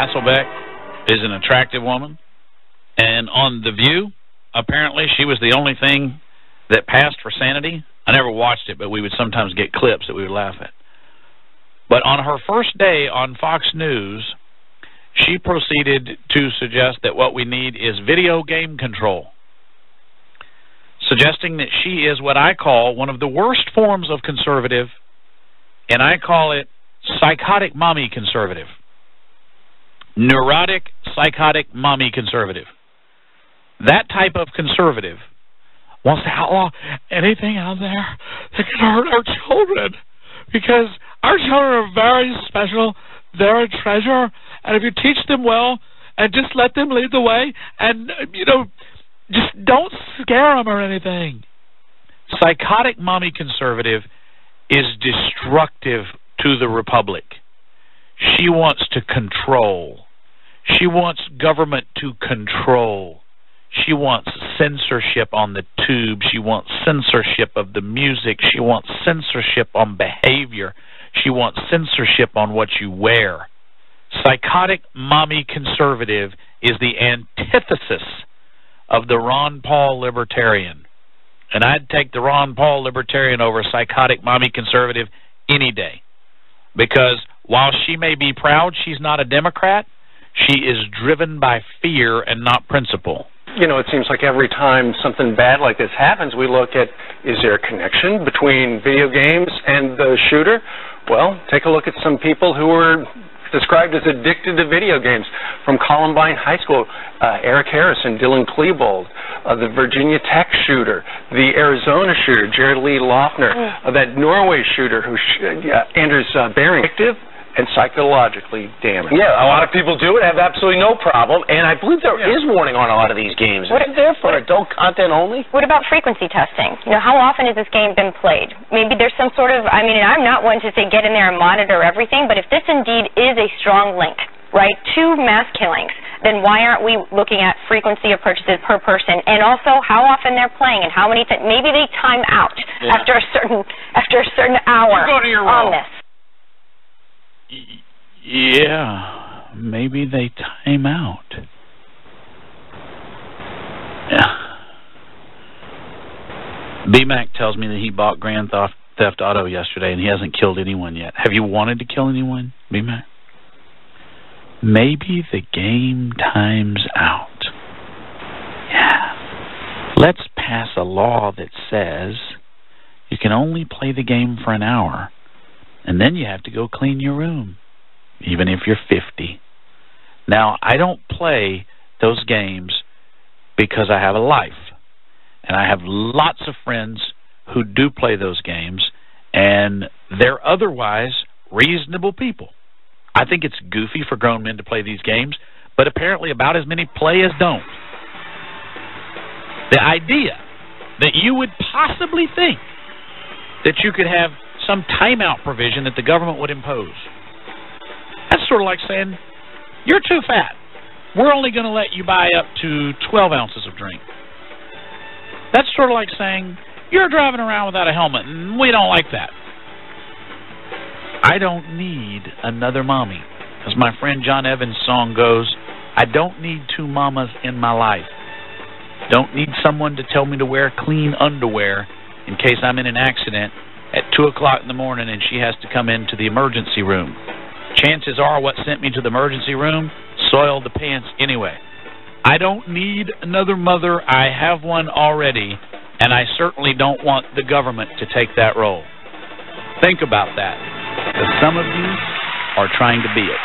Hasselbeck is an attractive woman. And on The View, apparently she was the only thing that passed for sanity. I never watched it, but we would sometimes get clips that we would laugh at. But on her first day on Fox News, she proceeded to suggest that what we need is video game control, suggesting that she is what I call one of the worst forms of conservative, and I call it psychotic mommy conservative. Neurotic, psychotic mommy conservative. That type of conservative wants to outlaw anything out there that can hurt our children, because our children are very special. They're a treasure, and if you teach them well and just let them lead the way and, just don't scare them or anything. Psychotic mommy conservative is destructive to the republic. She wants to control. She wants government to control. She wants censorship on the tube. She wants censorship of the music. She wants censorship on behavior. She wants censorship on what you wear. Psychotic mommy conservative is the antithesis of the Ron Paul libertarian. And I'd take the Ron Paul libertarian over psychotic mommy conservative any day. Because while she may be proud she's not a Democrat, she is driven by fear and not principle. It seems like every time something bad like this happens, we look at, is there a connection between video games and the shooter? Well, take a look at some people who were described as addicted to video games. From Columbine High School, Eric Harrison, Dylan Klebold, the Virginia Tech shooter, the Arizona shooter, Jared Lee Loeffner, that Norway shooter, Anders Bering. Addictive and psychologically damaging. Yeah, a lot of people do it, have absolutely no problem, and I believe there is warning on a lot of these games. Is it there for adult content only? What about frequency testing? How often has this game been played? Maybe there's some sort of, and I'm not one to say get in there and monitor everything, but if this indeed is a strong link, right, to mass killings, then why aren't we looking at frequency of purchases per person, and also how often they're playing and how many maybe they time out after a certain hour on this. Yeah, maybe they time out. Yeah. B-Mac tells me that he bought Grand Theft Auto yesterday and he hasn't killed anyone yet. Have you wanted to kill anyone, B-Mac? Maybe the game times out. Yeah. Let's pass a law that says you can only play the game for an hour, and then you have to go clean your room, even if you're 50. Now, I don't play those games because I have a life. And I have lots of friends who do play those games, and they're otherwise reasonable people. I think it's goofy for grown men to play these games, but apparently about as many play as don't. The idea that you would possibly think that you could have some timeout provision that the government would impose. That's sort of like saying, you're too fat. We're only going to let you buy up to 12 ounces of drink. That's sort of like saying, you're driving around without a helmet, and we don't like that. I don't need another mommy. As my friend John Evans' song goes, I don't need two mamas in my life. Don't need someone to tell me to wear clean underwear in case I'm in an accident at 2 o'clock in the morning and she has to come into the emergency room. Chances are what sent me to the emergency room soiled the pants anyway. I don't need another mother. I have one already, and I certainly don't want the government to take that role. Think about that, because some of you are trying to be it.